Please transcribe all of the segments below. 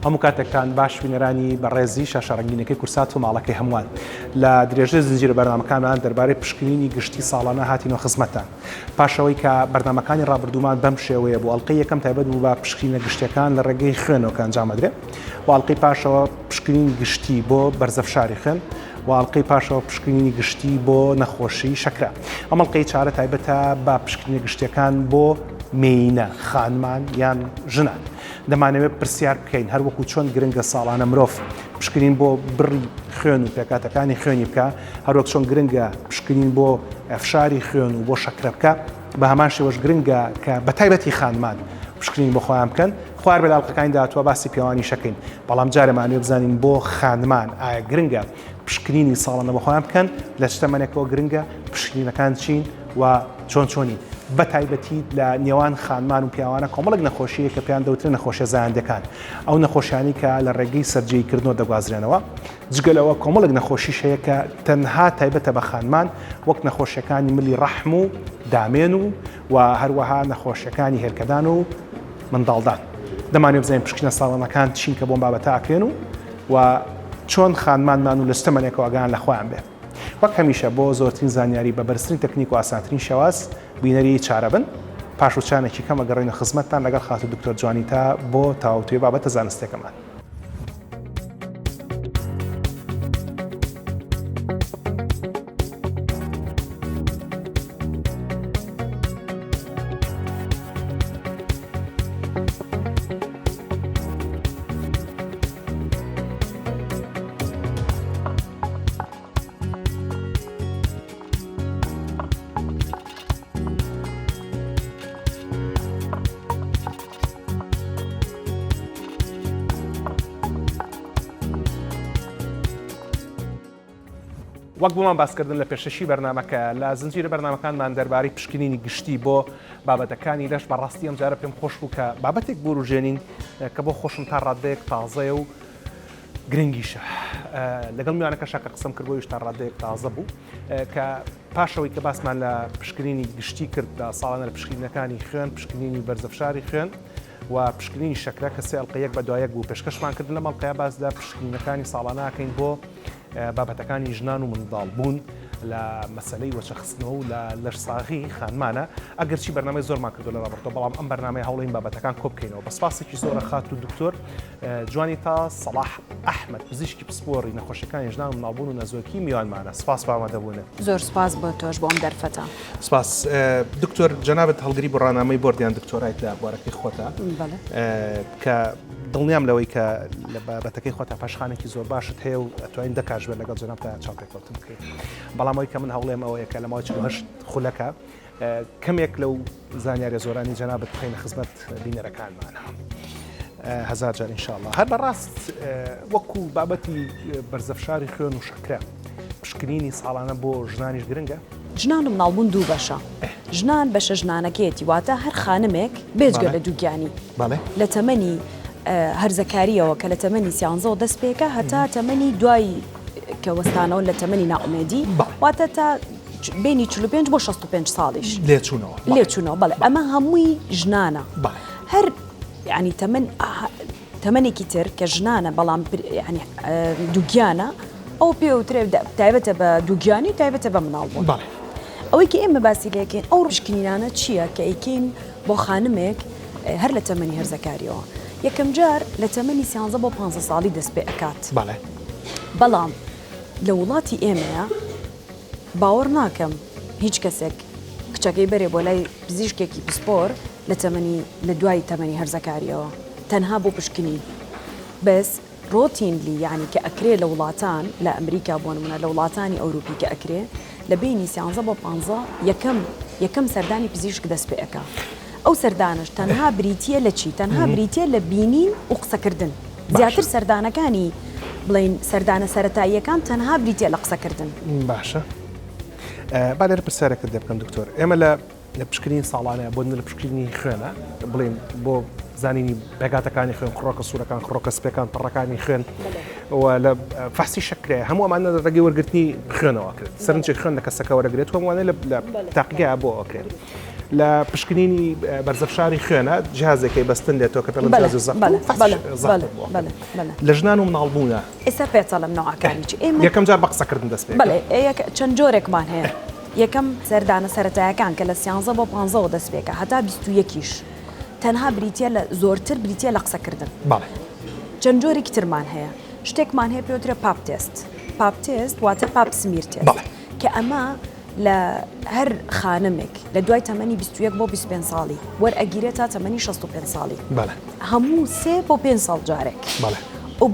هەموو کاتێکتان باش بینەرانی بەڕێزی شاشەڕەنگینەکەی کورسات و ماڵەکەی هەمووان لە درێژە زنجیرە بەرنامەکانمان دەربارەی پشکنینی گشتی ساڵانە هاتینەوە خزمەتتان پاشەوەی کە بەرنامەکانی ڕابردوومان بەم شێوەیە بۆ ئەڵلقەی یەکەم تایبەت بوو بە پشکنینە گشتیەکان لە ڕێگەی خوێنەوە کە ئەنجامەدرێت و ئەڵلقەی پاشەوە پشکنینی گشتی بۆ بەرزەفشاری خوێن و ئەڵلقەی پاشەوە پشکنینی گشتی بۆ نەخۆشی شەکرە ئەم ئەڵلقەی چارە تایبەتە بە پشکنینە گشتیەکان بۆ مێینە خانمان یان ژنان دەمانەوێت پرسیار بکەین هەر وەکو چۆن گرنگە ساڵانە مرۆڤ پشکنین بۆ بڕی خوێن و پێکاتەکانی خوێنی بکە هەروەک چۆن گرنگە پشکنین بۆ ئەفشاری خوێن و بۆ شەکرە بکە بە هەمان شێوەش گرنگە کە بە تایبەتی خانمان پشکنین بۆ خۆیان بکەن خوار بە لاڵقەکانی داهاتوە باسی پیاوانی شەکەین بەڵام جارێمانوێ بزانین بۆ خانمان ئایا گرنگە پشکنینی ساڵانە بە خۆیان بکەن لە شتەمەنێکەوە گرنگە پشکنینەکان چین و چۆنی بە تایبەتی لە نێوان خانمان و پیاوانە کۆمەڵک نەخۆشیە کە پێیان دەوترێت نەخۆشیە زایندەکان ئەو نەخۆشیانی کە لە ڕێگەی سەررجەیکردنەوە دەگوازرێنەوە جگەلەوە کۆمەڵک نەخۆشیش هەیە کە تەنها تایبەتە بە خانمان وەک نەخۆشیەکانی ملی ڕەحم و دامێن و هەروەها نەخۆشیەکانی هێرکەدان و منداڵدان دەمانێت بزانین پشکنە ساڵانەکان چین کە بۆم بابەتە ئاکرێن و چۆن خانمانمان و لە شتەمەنێکەوە ئاگان لە خۆیان بێ وەک هەمیشە بۆ زۆرترین زانیاری بە بەرزترین تەکنیک و ئاسانترین شێواز بینەری چارە بن پاش و چانێکی کەمە گەڕێنە خزمەتتان لەگەڵ خاتو دکتۆر جوانیتا بۆ تاوتوێ بابەتە زانستێکەمان. وەک بۆمان باسکردن لە پێشەشی بەرنامەکە لە زنجیرە بەرنامەکانمان دەربارەی پشکنینی گشتی بۆ بابەتەکانی لەش بەڕاستی ئەم جارە پێم خۆش بوو کە بابەتێک بۆ ڕوژێنین کە بۆ خۆشم تا ڕادەیەک تازەیە و گرنگیشە لەگەڵ میوانەکەشە کە قسەم کردبوویش تا ڕادەیەک تازە بوو کە پاشەوەی کە باسمان لە پشکنینی گشتی کرد لە ساڵانە لە پشکنینەکانی خوێن پشکنینی بەرزەفشاری خوێن و پشکنینی شەکرە کە سێ ئەڵلقە یەک بە دوایەک بوو پێشکەشمان کرد لە مەڵلقەیە باس لە پشکنینەکانی ساڵانە ئاکەین بۆ بابەتەکانی ژنان و منداڵبوون لە مەسەلەی وەچەخستنەوە و لە لەشساغی خانمانە ئەگەرچی بەرنامەی زۆرمان کردو لە ڕابردۆ بەڵام ئەم بەرنامەی هەوڵین بابەتەکان کۆ بکەینەوە بە سپاسێکی زۆرە خات و دکتۆر جوانیتا سەلاح ئەحمەد پزیشکی پسپۆڕی نەخۆشیەکانی ژنان و منداڵبوون و نەزۆکی میوانمانە سپاس بە ئامادەبوونت زۆر سپاس بۆ تۆش بۆ ئەم دەرفەتە سپاس دکتۆر جەنابەت هەڵگری بۆ ڕانامەی بۆردیان دکتۆرایت لە بوارەکەی خۆتە کە دڵنیام لەوەی کە لە بابەتەکەی خۆتا پاشخانێکی زۆر باشت هەیە و ئەتوانین دەکاژوێت لەگەڵ جەناب تا چاوپێکەوتن بکەیت بەڵام ئەوەی کە من هەوڵێم ئەوەیە کە لە ماوەی 48 خولەکە کەمێک لەو زانیاریە زۆرانی جەنابەت بخەینە خزمەت بینەرەکانمانە هەزار جار ئینشاءالله هەر بەڕاست وەکو بابەتی بەرزەفشاری خوێن و شەکرە پشکنینی ساڵانە بۆ ژنانیش گرنگە ژنان و مناڵبوون دوو بەشە ژنان بەشە ژنانەکەیەتی واتە هەر خانمێک بێجگە لە دووگیانی لە تەمەنی هەرزەکاریەوە کە لە تەمەنی سیانزەوە دەست پێکە هەتا تەمەنی دوایی کە وەستانەوە لە تەمەنی ناومێدی واتە تا بینی 45 بۆ 65 ساڵیش لێچوونەوە بەڵێ ئەمە هەمووی ژنانە هەر ینی تەمەنێکی تر کە ژنانە بەڵام دووگیانە ئەو پێوترێ تایبەتە بە دووگیانی تایبەتە بە مناڵبوون ئەوەی کە ئێمە باسی لەکەین ئەو ڕشکنینانە چییە کە ئەیکەین بۆ خانمێک هەر لە تەمەنی هەرزەکاریەوە یەکەم جار لە تەمەنی 13 بۆ 15 ساڵی دەست پێ ئەکات بەڵام لە وڵاتی ئێمەیە باوەڕ ناکەم هیچ کەسێک کچەکەی بەرێ بۆ لای پزیشکێکی پسپۆر لە دوای تەمەنی هەرزەکاریەوە تەنها بۆ پشکنین بەس ڕۆتینلی یعنی کە ئەکرێ لە وڵاتان لە ئەمریکا بۆ نمونە لە وڵاتانی ئەوروپی کە ئەکرێ لە بینی 13 بۆ 15 یەکەم سەردانی پزیشک دەست پێ ئەکا ئەو سەردانش تەنها بریتیە لە چی تەنها بریتیە لە بینین و قسەکردن زیاتر سەردانەکانی بڵین سەردانە سەرەتاییەکان تەنها بریتیە لە قسەکردن باشە با لێرە پرسیارێکت دێ بکەم دکتۆر ئێمە لە پشکنین ساڵانەیە بۆ لە پشکنینی خوێنە بڵین بۆ زانینی بێگاتەکانی خوێن خڕۆکە سوورەکان خڕۆکە سپەکان پڕەکانی خوێن لە فەحسی شەکرێ هەموو ئەمانە ڕێگەی وەرگرتنی خوێنەوە کرد سەرنجی خوێن لە کەسەکە وەرەگرێت هەمووانە لە تاقیگا بۆ ئەکرێت لە پشکنینی بەرزەفشاری خوێنە جهازێکی بەستن لێتەوە کە پێڵم جهازی زەق لە ژنان و مناڵبوونە ئێستا پێچەڵم نەوەکانی ئێمە یەکەم جار بە قسەکردن دەست پێ بەڵێ چەند جۆرێکمان هەیە یەکەم سەردانە سەرەتایەکان کە لە 13 بۆ 15 دەست پێکە هەتا 21 تەنها بریتە لە زۆرتر بریتە لە قسەکردن چەند جۆرێکی ترمان هەیە شتێکمان هەیە پێوترە پاپ تێست واتە پاپ سمیر تێست کە ئەمە لە هەر خانمێک لە دوای تەمەنی 21 بۆ 25 ساڵی وەرئەگیرێت تا تەمەنی 65 ساڵی هەموو 3 بۆ 5 ساڵ جارێک و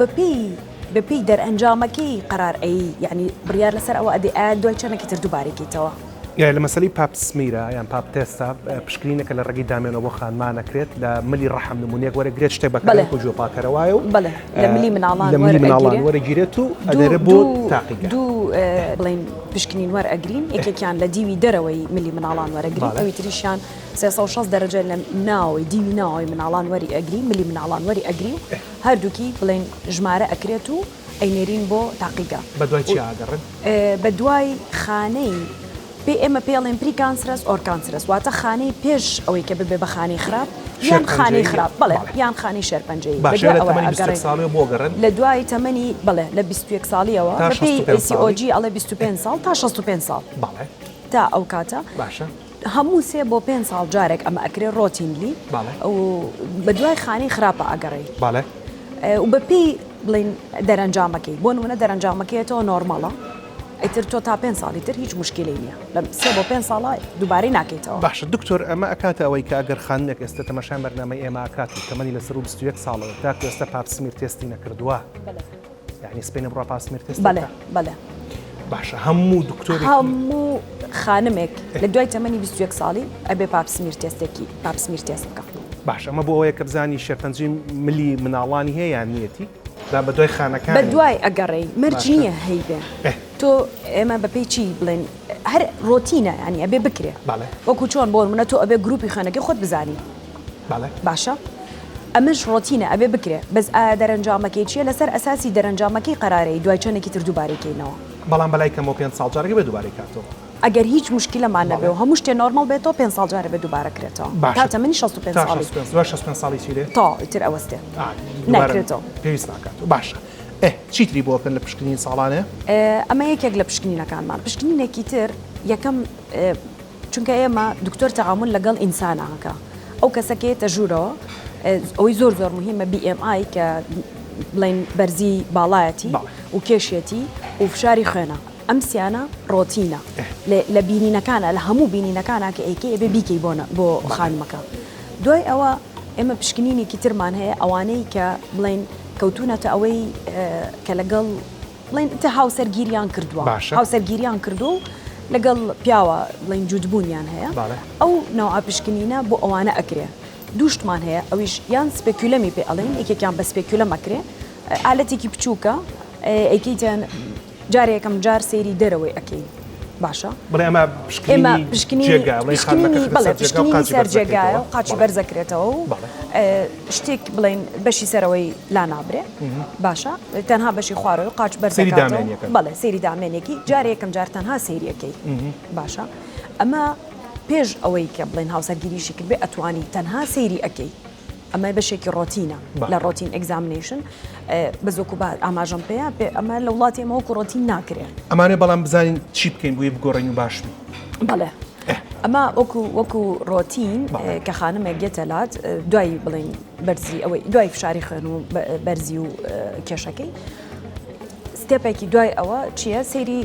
بەپێی دەرئەنجامەکەی قەرار یعنی بڕیار لەسەر ئەوە ئەدێ دوای چەندێکی تر دووبارێکیتەوە لە مەسەلی پاپ سمیرە یان پاپ تێستا پشکنینەکە لە ڕێگەی دامێنەوە بۆ خانمانەکرێت لە ملی ڕەحم نمونەیەک وەرەگرێت شتێک بەکارێک و جۆپاکەرەوەیە و لە ملی مناڵان وەرەگیرێت و ئەدەرە بۆ تاقیگە دوو بڵین پشکنین وەرئەگرین یەکێکیان لە دیوی دەرەوەی ملی مناڵان وەرەگرین ئەوی تریشیان 360 دەرەجە لە ناوی دیوی ناوی مناڵان وەری ئەگری ملی مناڵان وەری ئەگری و هەردووکی بڵین ژمارە ئەکرێت و ئەینێرین بۆ تاقیگە بە دوای چی ئاگەڕن بە دوای خانەی پێ ئێمە پێڵێن پریکانسرس ئۆرکانسرس واتە خانەی پێش ئەوەی کە ببێ بە خانەی خراپ یان خانەی خراپ بڵێ یان خانەی شێرپەنجەی لە دوای تەمەنی بڵێ لە 21 ساڵیەوە SCOG ئەڵێ 25 ساڵ تا 65 ساڵ تا ئەو کاتە هەموو 3 بۆ 5 ساڵ جارێک ئەمە ئەکرێ ڕۆتینلی و بە دوای خانەی خراپە ئەگەڕێ و بەپێی بڵین دەرەنجامەکەی بۆ نمونە دەرەنجامەکەیەوە نۆرماڵە ئیتر تۆ تا 5 ساڵی تر هیچ مشکلی نییە لە 3 بۆ 5 ساڵە دووبارەی ناکەیتەوە باشە دکتۆر ئەمە ئەکاتە ئەوەی کە ئەگەر خانێک ئێستا تەماشای بەرنامەی ئێمە ئاکات تەمەنی لەسەر 21 ساڵەوە تا ئێستا پاپ سمیر تێستی نەکردووە یعنی سپێنە بڕا پاپ سمیر تێست بەڵێ باشە هەموو دکتۆری هەموو خانمێک لە دوای تەمەنی 21 ساڵی ئەبێ پاپ سمیر تێستێکی پاپ سمیر تێست بکە باش ئەمە بۆ ئەوەیە کە بزانی شێرپەنجی ملی مناڵانی هەیە یان نیەتی دا بە دوای خانەکان بە دوای ئەگەڕێی مەرج نییە هەیبێ تۆ ئێمە بەپێی چی بڵێن هەر ڕۆتینە ینی ئەبێ بکرێ وەکو چۆن بۆ منە تۆ ئەبێ گروپی خانەکەی خۆت بزانی باشە ئەمەش ڕۆتینە ئەبێ بکرێ بەس دەرەنجامەکەی چیە لەسەر ئەساسی دەرەنجامەکەی قەرارەی دوای چەندێکی تر دووبارێکەینەوە بەڵام بەلای کەمەوە 5 ساڵ جارێک بێ دووبارەی کاتەوە ئەگەر هیچ مشکلەمان نەبێ و هەموو شتێ نۆرمال بێتەوە 5 ساڵ جارە بێ دووبارەکرێتەوە تا تەمەنی 65 ساڵی 65 ساڵی چیرێ تا ئیتر ئەوەستێ ناکرێتەوە پێویست ناکات باشە چیتری بۆ بکەن لە پشکنین ساڵانێ ئەمە یەکێک لە پشکنینەکانمان پشکنینێکی تر یەکەم چونکە ئێمە دکتۆر تەعامل لەگەڵ ئینسانەکە ئەو کەسەکەیتە ژوورەوە ئەوەی زۆر مهمە BMI کە بڵین بەرزی باڵایەتی و کێشێتی و فشاری خوێنە ئەم سیانە ڕۆتینە لە بینینەکانە لە هەموو بینینەکانە کە ئەیکێ ئەبێ بیکەی بۆ خانمەکە دوای ئەوە ئێمە پشکنینێکی ترمان هەیە ئەوانەی کە بڵین کەوتونەتە ئەوەی کە لەگەڵ بڵین تە هاوسەرگیریان کردووە هاوسەرگیریان کردو لەگەڵ پیاوە بڵین جوودبوونیان هەیە ئەو نەوع پشکنینە بۆ ئەوانە ئەکرێ دووشتمان هەیە ئەویش یان سپێکولەمی پێ ئەڵێن یەکێکیان بە سپێکولەم ئەکرێ ئالەتێکی بچووکە ئەیکەیتیان جارێکم جار سەیری دەرەوەی ئەەکەین باشە ئێمە پشکنینی سەر جێگایە و قاچی بەرزەکرێتەوە و شتێک بڵین بەشی سەرەوەی لا نابرێ باشە تەنها بەشی خوارەوە و قاچ بەرزەکەێتەوە بەڵێ سەیری دامێنێکی جارێکم جار تەنها سەیریەکەی باشە ئەمە پێش ئەوەی کە بڵین هاوسەرگیریشی کرد بێ ئەتوانی تەنها سەیری ئەەکەی ئەمە بەشێکی ڕۆتینە لە ڕۆتین ئەگزامینیشن بەزۆکو ئاماژەم پێەیە ئەمە لە وڵاتی ئەمەوەکو ڕۆتین ناکرێت ئەمانێ بەڵام بزانین چی بکەین بۆی بگۆڕین و باشبی بەڵێ ئەمە وەکو ڕۆتین کە خانمێک گێتەلات دوای بڵین بەرزی ئەوەی دوای فشاری خوێن و بەرزی و کێشەکەی ستێپێکی دوای ئەوە چییە سەیری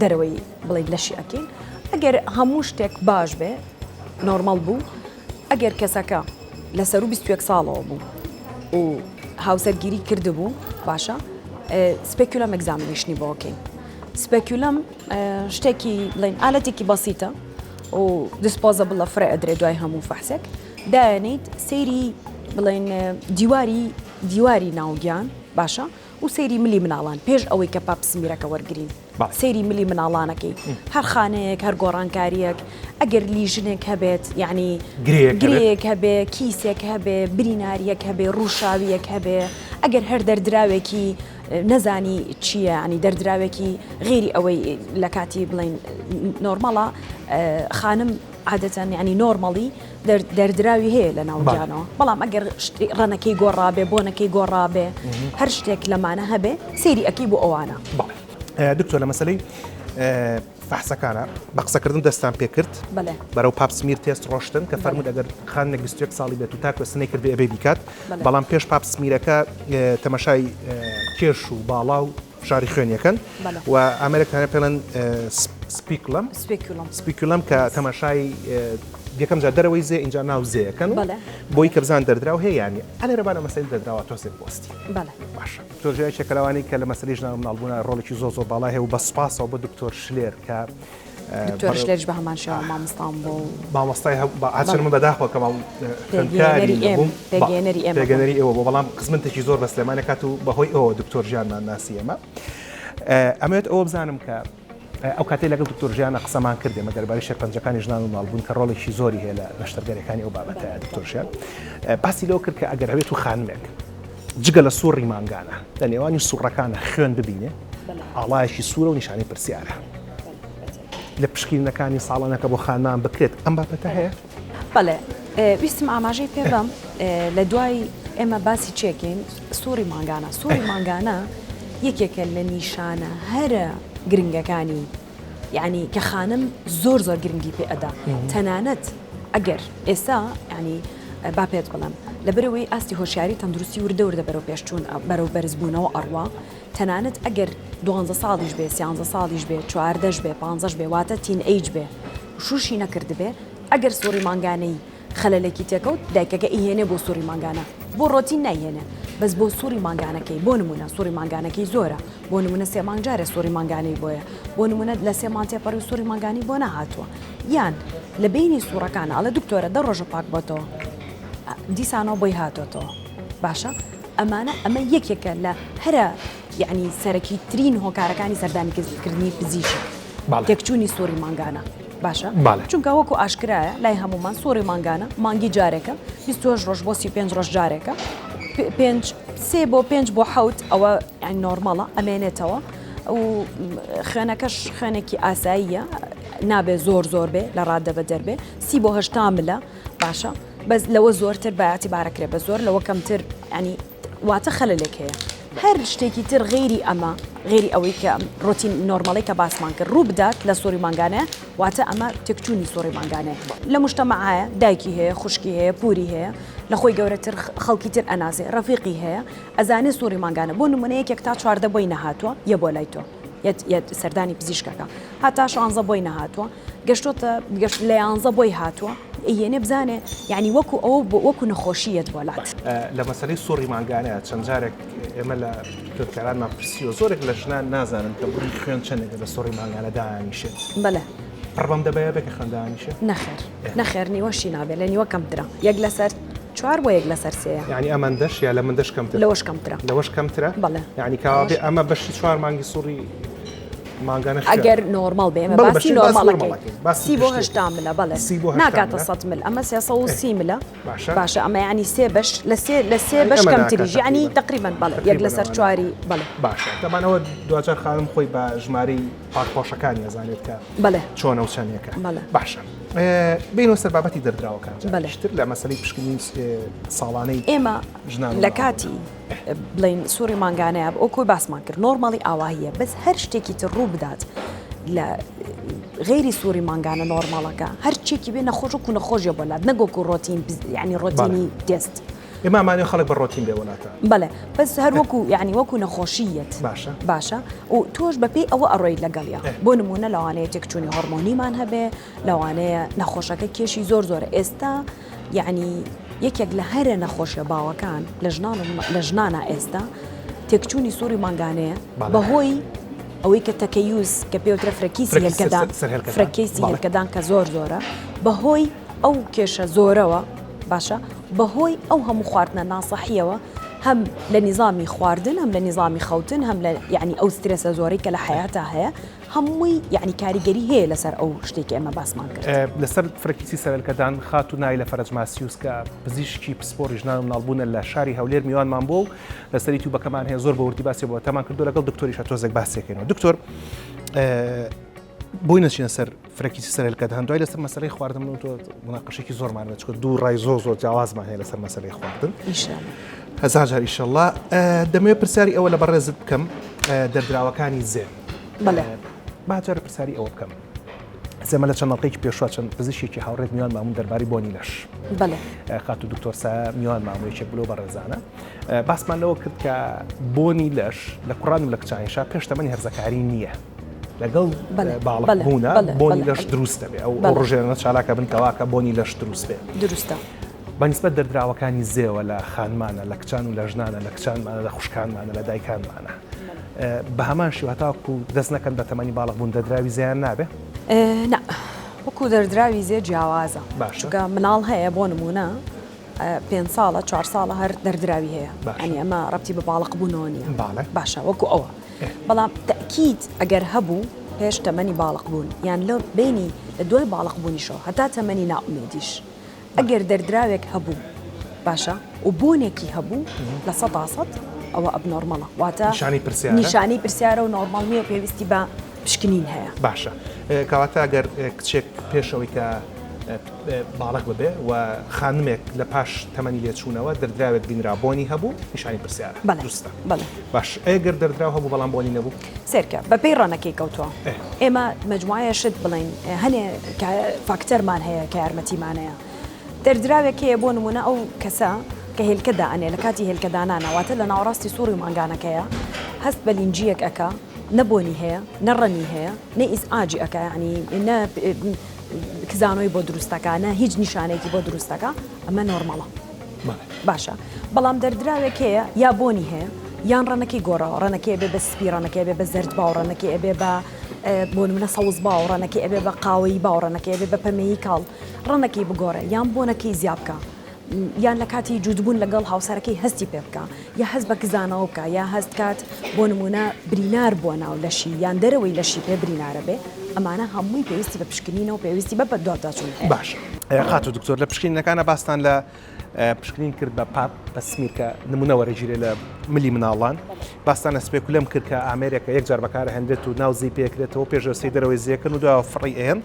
دەرەوەی بڵین لەشی ئەکەین ئەگەر هەموو شتێک باش بێ نۆرمەڵ بوو ئەگەر کەسەکە لەسەر و 21 ساڵەوە بوو و هاوسەرگیری کردبوو باشە سپێکولەم ئەگزامینیشنی بۆکەین سپێکولەم شتێکی بڵین ئالەتێکی بەسیتە و دیسپۆزەبڵ لە فرە ئەدرێ دوای هەموو فەحسێک دایانیت سەیری بڵین دیواری ناوگیان باشە و سەیری ملی مناڵان پێش ئەوەی کە پاپ سمیرەکە وەرگرین سەیری ملی مناڵانەکەی هەر خانەیەک هەر گۆڕانکاریەک ئەگەر لیژنێک هەبێت یعنی گرێک هەبێ کیسێک هەبێ بریناریەک هەبێ ڕووشاویەک هەبێ ئەگەر هەر دەردراوێکی نەزانی چییە ینی دەردراوێکی غێری ئەوەی لە کاتی بڵین نۆرمەڵە خانم عادەتەن ینی نۆرمەڵی دەردراوی هەیە لە ناوجانەوە بەڵام ئەگەر ڕەنەکەی گۆڕابێ بۆنەکەی گۆڕابێ هەر شتێک لەمانە هەبێ سێری ئەەکەی بۆ ئەوانە دکتۆر لە مەسلەی بەحسەکانە بە قسەکردن دەستان پێ کرد بەرەو پاپسمیر تێست ڕۆشتن کە فەرمود ئەگەر خانێک 21 ساڵی بێت و تاکوە سنەی کردێ ئەبێ بیکات بەڵام پێش پاپسمیرەکە تەمەشای کێش و باڵا و شاری خوێنیەکەن و ئامریکانە پێڵەن سپیکولەم کە تەماشای یەکەم جا دەرەوەی زێ اینجا ناو زەیەکەن بۆی کە بزان دەردراو هەیە ینی ئەلێرەبانە مەسەی دەردراوە تۆسێک بۆستی باشە تۆژای چێکەلەوانی کە لە مەسەری ژنان مناڵبوونا ڕۆڵێکی زۆر باڵا هەیە و بە سپاسەوە بۆ دکتۆر شلێر کە دکتۆر شلێرش بە هەمان شێوە مامۆستام بۆ مامۆستای هەچن من بەداخەوە کە پێگەنەری ئێوە بۆ بەڵام قسمتێکی زۆر بە سلێمانە کات و بەهۆی ئەوە دکتۆر ژیانمان ناسی ئێمە ئەمەوێت ئەوە بزانم کە ئەو کاتێ لەگەڵ دکتۆر ژیانە قسەمان کردێمە دەربارەی شێرپەنجەکانی ژنان و ماڵبوون کە ڕۆڵێکی زۆری هەیە لە نەشتەرگەریەکانی ئەو بابەتە دکتۆر ژیان باسی لەوە کرد کە ئەگەر هەبێت و خانمێک جگە لە سووڕی مانگانە لە نێوانی سوڕەکانە خوێن ببینێ ئاڵایەکی سوورە و نیشانەی پرسیارە لە پشکینەکانی ساڵانەکە بۆ خانمان بکرێت ئەم بابەتە هەیە؟ بەڵێ ویستم ئاماژەی پێ بەم لە دوای ئێمە باسی چێکین سووری مانگانە سووری مانگانە یەکێکە لە نیشانە هەرە گرنگەکانی یعنی کە خانم زۆر گرنگی پێ ئەدا تەنانەت ئەگەر ئێستا ینی با پێت بڵم لەبەرەوەی ئاستی هۆشیاری تەندروستی وردە بەرەو پێشچوون بەرەو بەرزبوونەوە ئەڕوا تەنانەت ئەگەر 12 ساڵیش بێ 13 ساڵیش بێ 14 بێ 15 بێ واتە تین ئەیج بێ شوشی نەکرد بێ ئەگەر سووری مانگانەی خەلەلێکی تێکەوت دایکەکە ئیهێنێ بۆ سووری مانگانە بۆ ڕۆتین نایهێنێ بەس بۆ سووری مانگانەکەی بۆ نمونە سووری مانگانەکەی زۆرە بۆ نمونە سێ مانگجارە سووری مانگانەی بۆیە بۆ نمونە لە سێ مان تێپەڕی سووری مانگانی بۆ نەهاتووە یان لە بینی سوورەکانە ئەڵە دکتۆرە دە ڕۆژە پاک بۆتەوە دیسانەوە بۆی هاتۆتەوە باشە ئەمە یەکێکە لە هەرە یعنی سەرەکی ترین هۆکارەکانی سەردانیکردنی پزیشک تێکچوونی سووری مانگانە باشە چونکە وەکو ئاشکرایە لای هەمومان سووری مانگانە مانگی جارێکە 28 ڕۆژ بۆ 35 ڕۆژ جارێکە 3 بۆ 5 بۆ حوت ئەوە نۆرمەڵە ئەمێنێتەوە و خوێنەکەش خوێنێکی ئاساییە نابێ زۆر بێ لە ڕادە بە دەربێ 30 بۆ 8 ملە باشە بەس لەوە زۆرتر بایەتی بارەکرێ بە زۆر لەوە کەمتر ینی واتە خەلەلێک هەیە هەر شتێکی تر غێری ئەمە غێری ئەوەی کە ڕۆتین نۆرمەڵی کە باسمان کرد ڕوو بدات لە سووری مانگانەیە واتە ئەمە تێکچوونی سووری مانگانەیە لە مشتەمەعایە دایکی هەیە خوشکی هەیە پوری هەیە لە خۆی گەورەتر خەڵکی تر ئەناسێ ڕەفیقی هەیە ئەزانێ سووری مانگانە بۆ نمونەیەک تا 14 بۆی نەهاتووە یە بۆ لای تۆ سەردانی پزیشکەکە هاتا 16 بۆی نەهاتووە گەشتۆتە لە 11 بۆی هاتووە ئێنێ بزانێ یعنی وەکو ئەوە وەکو نەخۆشیەت بۆلات لە مەسەلەی سووری مانگانەیە چەند جارێک ئێمە لە کارانمان پرسیوە زۆرێک لە ژنان نازانن کە بڕی خوێن چەندێک لە سووری مانگانە دانیشێت بەڵێ پڕبەم دەبەیە بێ کە خوێندانیشێت نەخێر نیوەشی نابێت لە نیوە کەمترە یەک لەسەر 4 بۆ یەک لەسەر سەیە یعنی ئەمەندەش یا لە مندەش کەمتر لەوەش کەمترە لەوەش کەمترە بەڵێ یعنی کاوابێ ئەمە بەشی 4 مانگی سووری مانگانە ئەگەر نۆرمال بێ باسی نۆرماڵەکەی 30 بۆ 8 ملە بەڵێ ناکاتە 100 مل ئەمە 330 ملە باشە ئەمە ینی سێ بەش لە سێ بەش کەمتریش ینی تقریبا بەڵێ یەک لەسەر 4 بەڵێ باشە دەبانەوە دوجار خانم خۆی بە ژمارەی پاکپۆشەکانی ئەزانێت کە بەڵێ چۆنە و چەندێکە باشە بینەوە سەر بابەتی دەردراوەکان بەشتر لە مەسەلەی پشکنی ساڵانەی ئێمە لە کاتی بڵین سووری مانگانەیە ئەوکۆی باسمان کرد نۆرماڵی ئاواهیە بەس هەر شتێکی تر ڕوو بدات لە غێری سووری مانگانە نۆرماڵەکە هەر چێکی بێ نەخۆش و نەخۆشیە بۆلات نەگۆکو ڕۆتین ینی ڕۆتینی دەست ئێمامانێ خەڵک بە ڕۆتین بێ وڵاتە بەڵێ بەس هەر وەکو یعنی وەکو نەخۆشیەت باشە و تۆش بەپێی ئەوە ئەڕۆی لەگەڵیا بۆ نمونە لەوانەیە تێکچوونی هۆرمۆنیمان هەبێ لەوانەیە نەخۆشەکە کێشی زۆرە ئێستا یعنی یەکێک لە هەرە نەخۆشیە باوەکان لە ژنانە ئێستا تێکچوونی سووری مانگانەیە بەهۆی ئەوەی کە تەکەیوز کە پێوترە فرەکیسی هێلکەدان کە زۆرە بەهۆی ئەو کێشە زۆرەوە باشە بەهۆی ئەو هەموو خواردنە ناسەحیەوە هەم لە نظامی خواردن هەم لە نظامی خەوتن هەم لە یعنی ئەو سترێسە زۆرەی کە لە حیاتە هەیە هەمووی یعنی کاریگەری هەیە لەسەر ئەو شتێکی ئێمە باسمان کرد لەسەر فرەکیسی سەرەلکەدان خات و نای لە فەرەج ماسیوس کە پزیشکی پسپۆڕی ژنان و مناڵبوونە لە شاری هەولێر میوانمان بۆ و لەسەری تووبەکەمان هەیە زۆر بە وردی باسی بۆ تەمان کردو لەگەڵ دکتۆریش تۆزێک باسێکەکەینەوە دکتۆر بۆی نەچینە سەر فرەکی سەرلکە دەهەن دوای لەسەر مەسەلەی خواردن و تۆ مناقەشێکی زۆرمان چکە دوو ڕای زۆر جیاوازمان هەیە لەسەر مەسەلەی خواردن هەزار جار ئینشەڵڵا دەمەوێت پرسیاری ئەوە لە بەڕێزت بکەم دەردراوەکانی زێن باجار پرسیاری ئەوە بکەم زێمە لە چەند نەڵقەیەکی پێشوە چەند پزیشێکی هاوڕێت میوان مامون دەرباری بۆنی لەش خات و دکتۆر سا میوان ماموویەکێک بلۆ بەڕێزانە باسمان لەوە کرد کە بۆنی لەش لە کوڕان و لە کچانیشا پێش تەمەنی هەرزەکاری نییە لەگەڵ باڵقبوونە بۆنی لەش دروست دەبێت ئەو ڕژێنە چالاکە بنکەواکە بۆنی لەش دروست بێت دروستە بەنسبەت دەردراوەکانی زێوە لە خانمانە لە کچان و لە ژنانە لە کچانمانە لە خوشکانمانە لە دایکانمانە بە هەمان شێوەتاوەکو دەست نەکەن بە تەمەنی باڵغبوون دەردراوی زیان نابێ؟ نا وەکو دەردراوی زێ جیاوازە چونکە مناڵ هەیە بۆ نمونە 5 ساڵە 4 ساڵە هەر دەردراوی هەیە ئەنی ئەمە ڕەبتی بە باڵغبوونەوە نیە باشە وەکو ئەوە بەڵام تەکید ئەگەر هەبوو پێش تەمەنی باڵغبوون یان لە بینی لە دوای باڵغبوونیشەوە هەتا تەمەنی ناومێدیش ئەگەر دەردراوێک هەبوو باشە و بۆنێکی هەبوو لە 100% ئەوە ئەبنۆرمەڵە واتە نیشانی پرسیارە و نۆرماڵ نیە و پێویستی بە پشکنین هەیە باشە کەواتە ئەگەر کچێک پێشەوەی کە باڵک ببێ و خانمێک لە پاش تەمەنی لێچوونەوە دەردراوێت بینرا بۆنی هەبوو نیشانی پرسیارە دروستە باش ئەگەر دەردراو هەبوو بەڵام بۆنی نەبوو سێرکە بەپێی ڕەنەکەی کەوتووە ئێمە مجموعە شت بڵین هەنێ فاکتەرمان هەیە کە یارمەتیمانەیە دەردراوێک هەیە بۆ نمونە ئەو کەسە کە هێلکەدا ئەنێ لە کاتی هێلکەدانانەواتە لە ناوڕاستی سووری مانگانەکەیە هەست بە لینجیەک ئەکا نەبوونی هەیە نەڕەنی هەیە نە ئیزعاجی ئەکا ینی نە کزانۆی بۆ دروستەکانە هیچ نیشانێکی بۆ دروستەکە ئەمە نۆرمەڵە باشە بەڵام دەردراوێک هەیە یا بۆنی هەیە یان ڕەنەکەی گۆڕەوە ڕەنەکەی بێ بە سپی ڕەنەکەی بێ بە زرد باو ڕەنەکەی ئەبێ بە بۆ نمونە سەوز باو ڕەنەکەی ئەبێ بە قاوەی باو ڕەنەکەی ئەبێ بە پەمەیی کاڵ ڕەنەکەی بگۆڕێ یان بۆنەکەی زیاد بکە یان لە کاتی جوودبوون لەگەڵ هاوسەرەکەی هەستی پێ بکە یا هەست بە کزانەوە بکە یا هەست کات بۆ نمونە برینار بۆ ناو لەشی یان دەرەوەی لەشی پێ برینارە بێ ئەمانە هەمووی پێویستی بە پشکنینەوە پێویستی بە دواتاچوون باش خات و دکتۆر لە پشکنینەکانە باستان لە پشکنین کرد بە پاپ بە سمیر کە نمونەوە ڕێگیرێ لە ملی مناڵان باستانە سپێکولەم کرد کە ئامێرێکە یەک جار بەکارە هەندێت و ناوزی پێکرێتەوە پێشەوەی دەرەوەی زیەکەن و دوای فڕی ئێن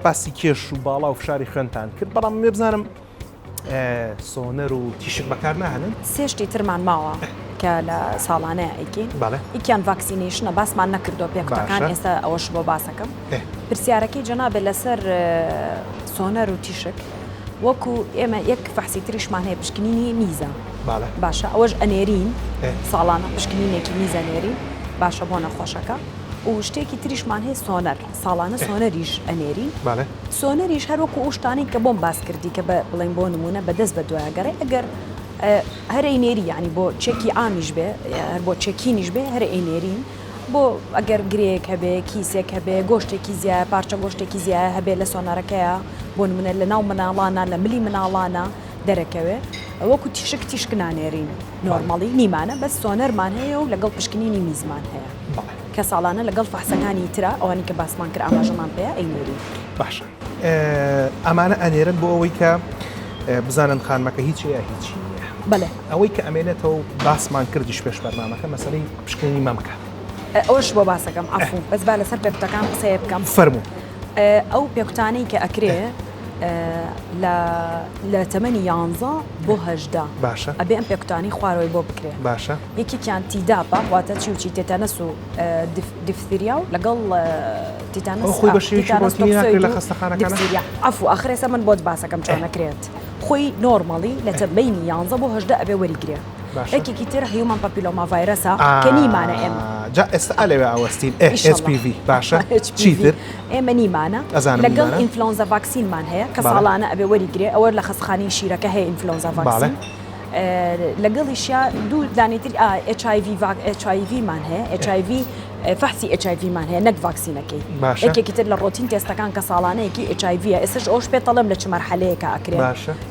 باسی کێش و باڵا و فشاری خوێنتان کرد بەڵام مێ بزانم سۆنەر و تیشک بەکار ناهێنن سێشتی ترمان ماوە کە لە ساڵانەیە ئەیکین ئیکیان ڤاکسینیشنە باسمان نەکردو پێکوتەکان ئێستا ئەوەش بۆ باسەکەم پرسیارەکەی جەنابێ لەسەر سۆنەر و تیشک وەکو ئێمە یەک فەحسی تریشمان هەیە پشکنینی میزە باشە ئەوەش ئەنێرین ساڵانە پشکنینێکی میزە نێرین باشە بۆ نەخۆشەکە و شتێکی تریشمان هەیە سۆنەر ساڵانە سۆنەریش ئەنێرین سۆنەریش هەروەکو ئەو شتانەی کە بۆم باس کردی کە بڵێن بۆ نمونە بەدەست بە دوایەگەڕێ ئەگەر هەرەی نێری ینی بۆ چێکی ئامیش بێ هەر بۆ چێکینیش بێ هەرە ئەینێرین بۆ ئەگەر گرێک هەبێ کیسێک هەبێ گۆشتێکی زیایە پارچە گۆشتێکی زیایە هەبێ لە سۆنەرەکەیە بۆ نمونە لە ناو مناڵانە لە ملی مناڵانە دەرەکەوێ وەکو تیشک نانێرین نۆرمەڵی نیمانە بەس سۆنەرمان هەیە و لەگەڵ پشکنینی میزمان هەیە کە ساڵانە لەگەڵ فەحسەکانی ترە ئەوانی کە باسمان کرد ئاماژەمان پێە ئەینێرین باشە ئەمانە ئەنێرن بۆ ئەوەی کە بزانن خانمەکە هیچ یا هیچی بەڵێ ئەوەی کە ئەمێنێتەوە باسمان کردیش پێش بەرنامەکە مەسەلەی پشکنینی مامکە ئەوش بۆ باسەکەم ئەفو بەس با لەسەر پێکوتەکان قسەیە بکەم فەرموو ئەو پێکوتانەی کە ئەکرێ لە تەمەنی 11 بۆ 18 باشە ئەبێ ئەم پێکوتانی خوارەوەی بۆ بکرێ باشە یەکێکیان تیداپە واتە چی و چی تێتەنەس و دیفتریا و لەگەڵ تیتانەس خۆی بە شێوەیەکی ڕۆتینی ناکرێت لە خەستەخانەکانە ئەفو ئاخرێسە من بۆت باسەکەم چۆن نەکرێت خۆی نۆرمەڵی لە بینی 11 بۆ 18 ئەبێ وەریگرێ یەکێکی تر هیومن پاپیلۆما ڤایرەسە کە نیمانە ئێمە جا ئێستا ئەلێوێ ئەوەستین HPV باشە چیتر ئێمە نیمانە لەگەڵ ئینفلۆنزا ڤاکسینمان هەیە کە ساڵانە ئەبێ وەریگرێ ئەوە لە خەستەخانەی شیرەکە هەیە ئینفلۆنزا ڤاکسین لەگەڵیشیا دوو دانێتر HIV مان هەیە HIV فەحسی HIV مان هەیە نەک ڤاکسینەکەی یەکێکی تر لە ڕۆتین تێستەکان کە ساڵانەیەکی HIV ئێستش ئەوش پێ تەڵەم لە چ مەرحەلەیەکە ئەکرێ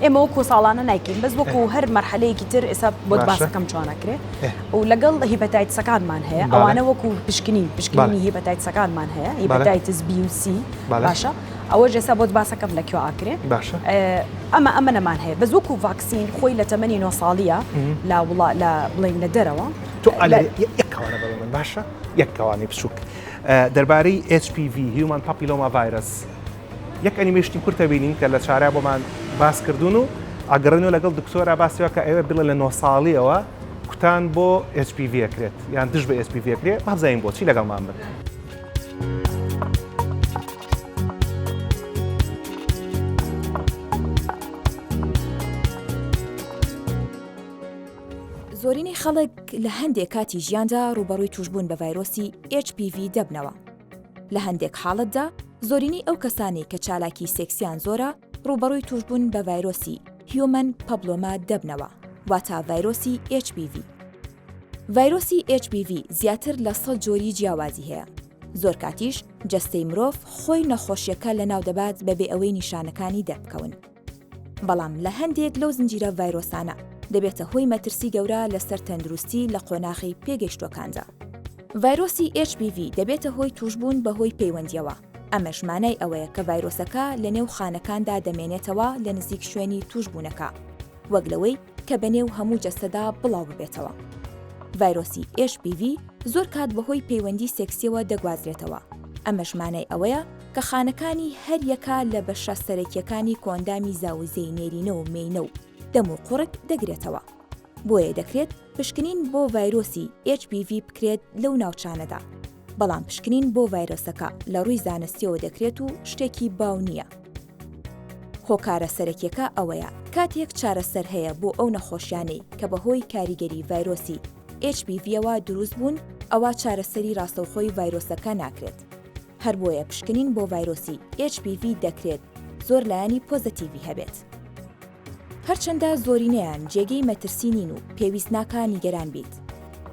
ئێمە وەکو ساڵانە نایکەین بەس وەکو هەر مەرحەلەیەکی تر ئێستا بۆت باسەکەم چۆنەکرێ و لەگەڵ هیپەتایتسەکانمان هەیە ئەوانە وەکو پشکنینی هیپەتایتسەکان هەیە هیپەتایتس B و C باشە ئەوە جێسا بۆت باسەکەم لە کوێ ئاکرێ ئەمە نەمان هەیە بەس وەکو ڤاکسین خۆی لە تەمەنی 9 ساڵیە لە بڵین لە دەرەوە تۆ یەکەوانە بڵێ من باشە یەکەوانی بچووک دەربارەی HPV Human Papilloma Virus یەک ئەنیمێشتی کورتە بینین کە لە چارە بۆمان باس کردوون و ئاگەڕێنەوە لەگەڵ دکتۆرە باسیەوە کە ئێوە بڵێ لە 9 ساڵیەوە کوتان بۆ HPV ئەکرێت یان دژ بە HPV ئەکرێت بابزانین بۆچی لەگەڵمان بن. زۆرینەی خەڵک لە هەندێک کاتی ژیاندا ڕوبەڕووی توشبوون بە ڤایرۆسی HPV دەبنەوە. لە هەندێک حاڵەتدا زۆرینەی ئەو کەسانی کە چالاکی سێکسیان زۆرە ڕوبەڕووی توشبوون بە ڤایرۆسی Human Papilloma دەبنەوە، واتە ڤایرۆسی HPV. ڤایرۆسی HPV زیاتر لە 100 جۆری جیاوازی هەیە. زۆر کاتیش جەستەی مرۆڤ خۆی نەخۆشیەکە لە ناو دەبات بەبێ ئەوەی نیشانەکانی دەربکەون. بەڵام لە هەندێک لەو زنجیرە ڤایرۆسانە دەبێتە هۆی مەترسی گەورە لەسەر تەندروستی لە قۆناغی پێگەیشتوەکاندا. ڤایرۆسی HPV دەبێتە هۆی توشبوون بە هۆی پەیوەندیەوە. ئەمەش مانای ئەوەیە کە ڤایرۆسەکە لە نێو خانەکاندا دەمێنێتەوە لە نزیک شوێنی توشبوونەکە، وەک لەوەی کە بەنێو هەموو جەستەدا بڵاو ببێتەوە. ڤایرۆسی HPV زۆر کات بەهۆی پەیوەندی سێکسیەوە دەگوازرێتەوە. ئەمەش مانای ئەوەیە کە خانەکانی هەر یەکە لە بەشە سەرەکیەکانی کۆندامی زاوزەی نێرینە و مێینە و دەم و قوڕک دەگرێتەوە. بۆیە دەکرێت پشکنین بۆ ڤایرۆسی HPV بکرێت لەو ناوچانەدا. بەڵام پشکنین بۆ ڤایرۆسەکە لە ڕووی زانستیەوە دەکرێت و شتێکی باو نییە. هۆکارە سەرەکیەکە ئەوەیە کاتێک چارەسەر هەیە بۆ ئەو نەخۆشیانەی کە بەهۆی کاریگەری ڤایرۆسی HPV-ەوە دروست بوون، ئەوە چارەسەری ڕاستەوخۆی ڤایرۆسەکە ناکرێت. هەر بۆیە پشکنین بۆ ڤایرۆسی HPV دەکرێت زۆر لایەنی پۆزەتیڤی هەبێت. هەرچەندە زۆرینەیان جێگەی مەترسی نین و پێویست ناکە نیگەران بیت.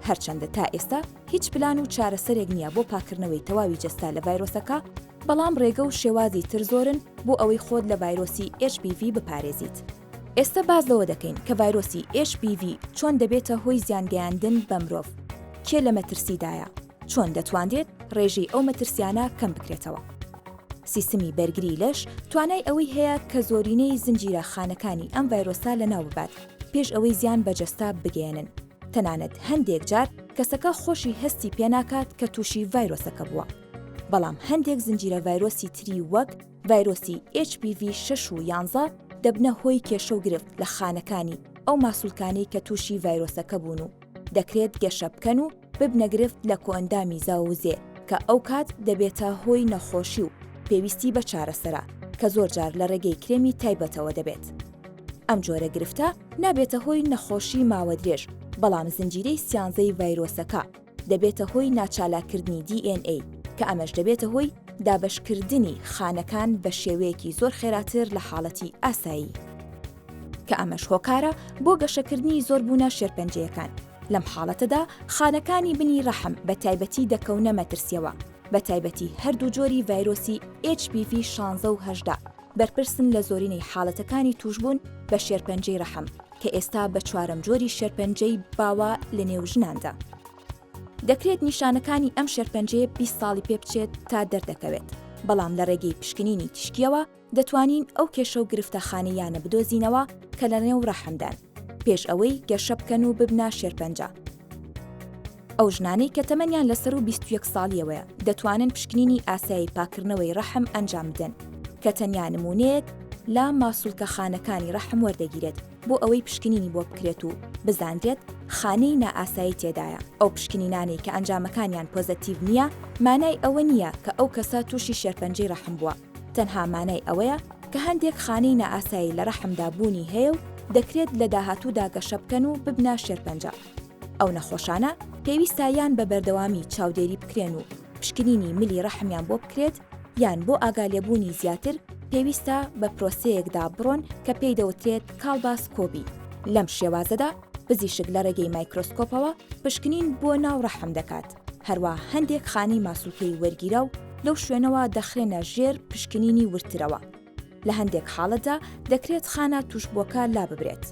هەرچەندە تا ئێستا هیچ پلان و چارەسەرێک نییە بۆ پاکردنەوەی تەواوی جەستا لە ڤایرۆسەکە، بەڵام ڕێگە و شێوازی تر زۆرن بۆ ئەوەی خۆت لە ڤایرۆسی HPV بپارێزیت. ئێستا باز لەوە دەکەین کە ڤایرۆسی HPV چۆن دەبێتە هۆی زیانگەیاندن بە مرۆڤ، کێ لە مەترسیدایە، چۆن دەتوانێت ڕێژەی ئەو مەترسیانە کەم بکرێتەوە. سیستمی بەرگری لەش توانای ئەوەی هەیە کە زۆرینەی زنجیرە خانەکانی ئەم ڤایرۆسا لەناو ببات پێش ئەوەی زیان بە جەستا بگەێنن. تەنانەت هەندێک جار کەسەکە خۆشی هەستی پێناکات کە تووشی ڤایرۆسەکە بووە. بەڵام هەندێک زنجیرە ڤایرۆسی تری وەک ڤایرۆسی HPV 6 و 11 دەبنە هۆی کێشە و گرفت لە خانەکانی ئەو ماسوولکانی کە تووشی ڤایرۆسەکە بوون و دەکرێت گەشە بکەن و ببنە گرفت لە کۆئەندامی زاوزێ کە ئەو کات دەبێتە هۆی نەخۆشی و پێویستی بە چارەسەرە کە زۆر جار لە ڕێگەی کرێمی تایبەتەوە دەبێت. ئەم جۆرە گرفتە نابێتە هۆی نەخۆشی ماوە درێژ، بەڵام زنجیرەی سیانزەی ڤایرۆسەکە دەبێتە هۆی ناچالاکردنی DNA کە ئەمەش دەبێتە هۆی دابەشکردنی خانەکان بە شێوەیەکی زۆر خێراتر لە حاڵەتی ئاسایی. کە ئەمەش هۆکارە بۆ گەشەکردنی زۆربوونە شێرپەنجەیەکان. لەم حاڵەتەدا خانەکانی بنی ڕەحم بە تایبەتی دەکەونە مەترسیەوە، بە تایبەتی هەردوو جۆری ڤایرۆسی HPV 16 و 18 بەرپرسن لە زۆرینەی حاڵەتەکانی توشبوون بە شێرپەنجەی ڕەحم کە ئێستا بە چوارەم جۆری شێرپەنجەی باوە لە نێو ژناندا. دەکرێت نیشانەکانی ئەم شێرپەنجەیە 20 ساڵی پێ بچێت تا دەردەکەوێت، بەڵام لە ڕێگەی پشکنینی تشکیەوە دەتوانین ئەو کێشە و گرفتە خانەیانە بدۆزینەوە کە لە نێو ڕەحمدان پێش ئەوەی گەشە بکەن و ببنە شێرپەنجە. ئەو ژنانەی کە تەمەنیان لەسەر و 21 ساڵیەوەیە دەتوانن پشکنینی ئاسایی پاکردنەوەی ڕەحم ئەنجام بدەن کە تەنیا نمونەیەک لە ماسوولکە خانەکانی ڕەحم وەردەگیرێت بۆ ئەوەی پشکنینی بۆ بکرێت و بزانرێت خانەی نائاسایی تێدایە. ئەو پشکنینانەی کە ئەنجامەکانیان پۆزەتیڤ نییە مانای ئەوە نییە کە ئەو کەسە تووشی شێرپەنجەی ڕەحم بووە، تەنها مانای ئەوەیە کە هەندێک خانەی نائاسایی لە ڕەحمدا بوونی هەیە و دەکرێت لە داهاتوودا گەشە بکەن و ببنە شێرپەنجە. ئەو نەخۆشانە پێویستە یان بە بەردەوامی چاودێری بکرێن و پشکنینی ملی ڕەحمیان بۆ بکرێت، یان بۆ ئاگالێبوونی زیاتر پێویستە بە پرۆسەیەکدا بڕۆن کە پێی دەوترێت کاڵباسکۆبی. لەم شێوازەدا پزیشک لە ڕێگەی مایکرۆسکۆپەوە پشکنین بۆ ناو ڕەحم دەکات. هەروە هەندێک خانی ماسوولکەی وەرگیرە و لەو شوێنەوە دەخرێنە ژێر پشکنینی ورترەوە. لە هەندێک حاڵەتدا دەکرێت خانە توشبووەکە لا ببرێت.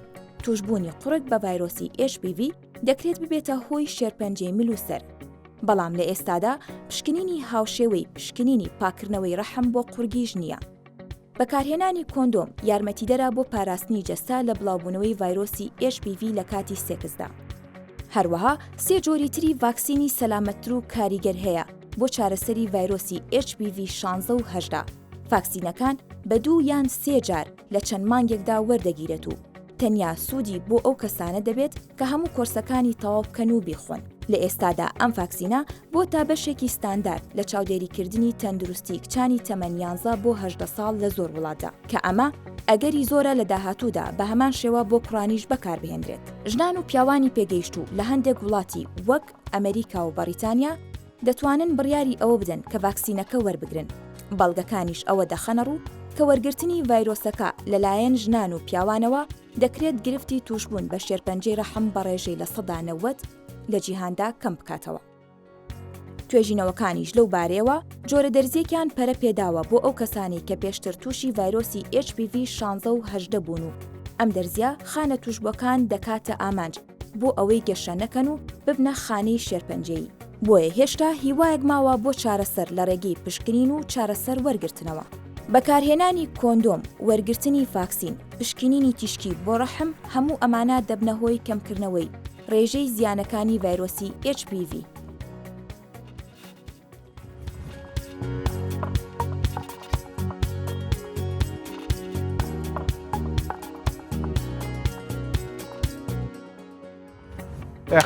توشبوونی قوڕک بە ڤایرۆسی HPV دەکرێت ببێتە هۆی شێرپەنجەی ملوسەر، بەڵام لە ئێستادا پشکنینی هاوشێوەی پشکنینی پاکردنەوەی ڕەحم بۆ قورگیش نییە. بەکارهێنانی کۆندۆم یارمەتیدەرە بۆ پاراستنی جەستا لە بڵاوبوونەوەی ڤایرۆسی HPV لە کاتی سێکسدا. هەروەها 3 جۆری تری ڤاکسینی سەلامەتتر و کاریگەر هەیە بۆ چارەسەری ڤایرۆسی HPV 16 و 18. ڤاکسینەکان بە 2 یان 3 جار لە چەند مانگێکدا وەردەگیرێت و تەنیا سوودی بۆ ئەو کەسانە دەبێت کە هەموو کۆرسەکانی تەواو بکەن و بیخۆن. لە ئێستادا ئەم ڤاکسینە بۆ تا بەشێکی ستاندارد لە چاودێریکردنی تەندروستی کچانی تەمەن 11 بۆ 18 ساڵ لە زۆر وڵاتدا کە ئەمە ئەگەری زۆرە لە داهاتوودا بە هەمان شێوە بۆ کوڕانیش بەکاربهێنرێت. ژنان و پیاوانی پێگەیشت و لە هەندێک وڵاتی وەک ئەمریکا و بەریتانیا دەتوانن بڕیاری ئەوە بدەن کە ڤاکسینەکە وەربگرن. بەڵگەکانیش ئەوە دەخەنە ڕوو کە وەرگرتنی ڤایرۆسەکە لەلایەن ژنان و پیاوانەوە دەکرێت گرفتی توشبوون بە شێرپەنجەی ڕەحم بەڕێژەی لە 90 لە جیهاندا کەم بکاتەوە. توێژینەوەکانیش لەو بارەیەوە جۆرە دەرزیەکیان پەرە پێداوە بۆ ئەو کەسانی کە پێشتر تووشی ڤایرۆسی HPV 16 و 18 بوون و ئەم دەرزیە خانە توشبەکان دەکاتە ئامانج بۆ ئەوەی گەشە نەکەن و ببنە خانەی شێرپەنجەیی. بۆیە هێشتا هیوایەک ماوە بۆ چارەسەر لە ڕێگەی پشکنین و چارەسەر وەرگرتنەوە. بەکارهێنانی کۆندۆم، وەرگرتنی ڤاکسین، پشکنینی تیشکی بۆ ڕەحم هەموو ئەمانە دەبنە هۆی کەمکردنەوەی ڕێژەی زیانەکانی ڤایرۆسی HPV.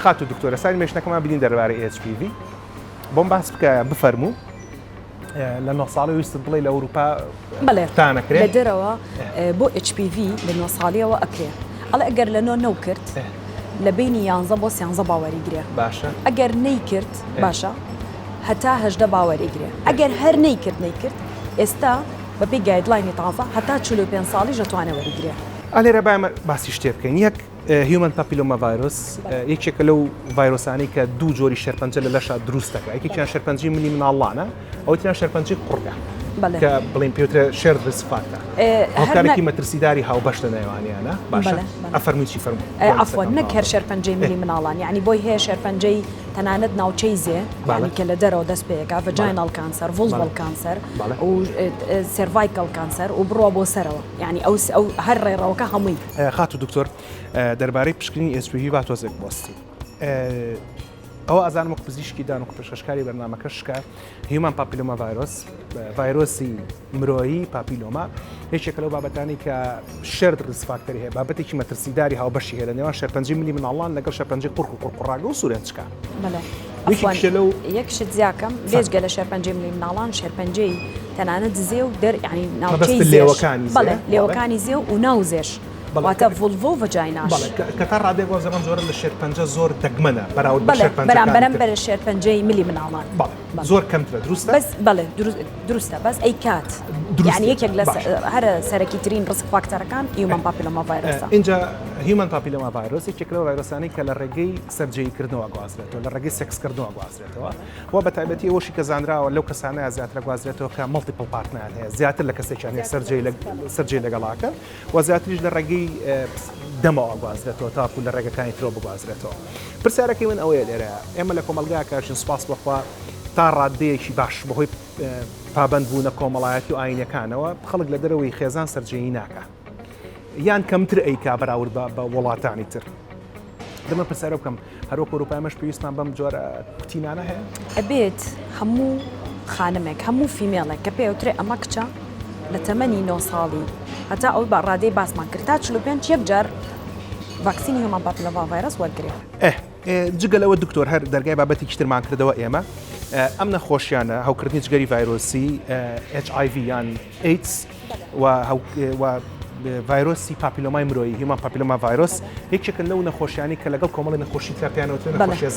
خاتو دکتۆرە سانی مێشنەکەمان بینین دەربارەی HPV بۆم باس بکە بفەرموو لە 9 ساڵی ویست بڵێ لە ئەوروپا تانەکرێت لە دەرەوە بۆ HPV لە 9 ساڵیەوە ئەکرێ ئەڵێ ئەگەر لە نەو کرد لە بینی 11 بۆ 13 باوەریگرێ باشە ئەگەر نەیکرد باشە هەتا 18 باوەریگرێ ئەگەر هەر نەیکرد ئێستا بەپێی گایدلاینی تازە هەتا 45 ساڵی دەتوانێت وەریگرێ. ئەلێرە باسی شتێ بکەین یەک هیومن پاپیلۆما ڤایرۆس یەکێکە لەو ڤایرۆسانەی کە دوو جۆری شێرپەنجە لە لەشە دروست دەکات یەکێکیان شێرپەنجەی ملی مناڵانە ئەوەتیان شێرپەنجەی قوڕگە کە بڵین پێوترە شێر ریسکفاکتە هەڵکارێکی مەترسیداری هاوبەشتە نێوانیانە باشە ئەفەرمووی چی فەرموو عەفوان نەک هەر شێرپەنجەی ملی مناڵان یعنی بۆی هەیە شێرپەنجەی تەنانەت ناوچەی زێ یعنی کە لە دەرەوە دەست پێەکە ڤەجاینال کانسەر ڤولڤەل کانسەر و سێرڤایکەل کانسەر و بڕۆ بۆ سەرەوە یعنی ئەو هەر ڕێڕەوەکە هەمووی. خاتو دکتۆر دەربارەی پشکنینی HPV با تۆزێک باستی ئەوە ئازانم وەک پزیشکی دان و پێشکەشکاری بەرنامەکەشکە هیومن پاپیلۆما ڤایرۆس ڤایرۆسی مرۆیی پاپیلۆما هیچێکە لەو بابەتانی کە شێر ریسکفاکتەری هەیە بابەتێکی مەترسیداری هاوبەشی هەیە لە نێوان شێرپەنجەی ملی مناڵان لەگەڵ شێرپەنجەی قوڕ و قوڕقوڕاگە و سوورێنچکە. یەکشت زیاکەم بێجگە لە شێرپەنجەی ملی مناڵان شێرپەنجەی تەنانەت زێ و ینی ناوچەی لێوەکانی زێ و ناوزێش واتە ڤولڤۆ و ڤەجایناش کە تا ڕادێک زەمان زۆرە لە شێرپەنجە زۆر دەگمەنە بەرامبەرم بەرە شێرپەنجەی ملی مناڵان زۆر کەمترە دروستە بەڵێ دروستە بەس ئەی کات یعنی یەکێک لە هەرە سەرەکی ترین ڕسک فاکتەرەکان هیومن پاپیلۆما ڤایرۆسە. اینجا هیومن پاپیلۆما ڤایرۆس یەکێک لەو ڤایرۆسانەی کە لە ڕێگەی سەرجەییکردنەوە گوازرێتەوە لە ڕێگەی سێکسکردنەوە گوازرێتەوە و بە تایبەتی ئەوەشی کە زانراوە لەو کەسانەیە زیاترە گوازرێتەوە کە مەڵتیپڵ پارتنەر هەیە زیاتر لە کەسێکیان هەیە سەرجەی لەگەڵاکە و زیاتریش لە ڕێگەی دەمەوە گوازرێتەوە تاکو لە ڕێگەکانی ترۆ بگوازرێتەوە. پرسیارەکەی من ئەوەیە لێرە ئێمە لە کۆمەلگای کاشین سوپاس بەخوا تا ڕادەیەکی باش بەهۆی پابەند بوونە کۆمەڵایەتی و ئاینەکانەوە خەڵک لە دەرەوەی خێزان سەرجەیی ناکە یان کەمتر ئەیکا بەراورد بە وڵاتانی تر. دەمە پرسیارە بکەم هەروەک ئەوروپایمەش پێویستمان بەم جۆرە کوتینانە هەیە؟ ئەبێت هەموو خانمێک هەموو فیمێڵێک کە پێوترێ ئەمە کچە لە تەمەنی 9 ساڵی هەتا ئەو بە ڕادەی باسمان کرد تا 45 یەک جار ڤاکسینی هیومن پاپیلۆما ڤایرۆس وەرگرێ. جگە لەوە دکتۆر هەر دەرگای بابەتی کشترمان کردەوە ئێمە ئەم نەخۆشیانە هەوکردنی جگەری ڤایرۆسی HIV یان ئیدز و ڤایرۆسی پاپیلۆمای مرۆیی هیومن پاپیلۆما ڤایرۆس یەکێکن لەو نەخۆشیانی کە لەگەڵ کۆمەڵی نەخۆشی تراپیانەوە نەخۆشیە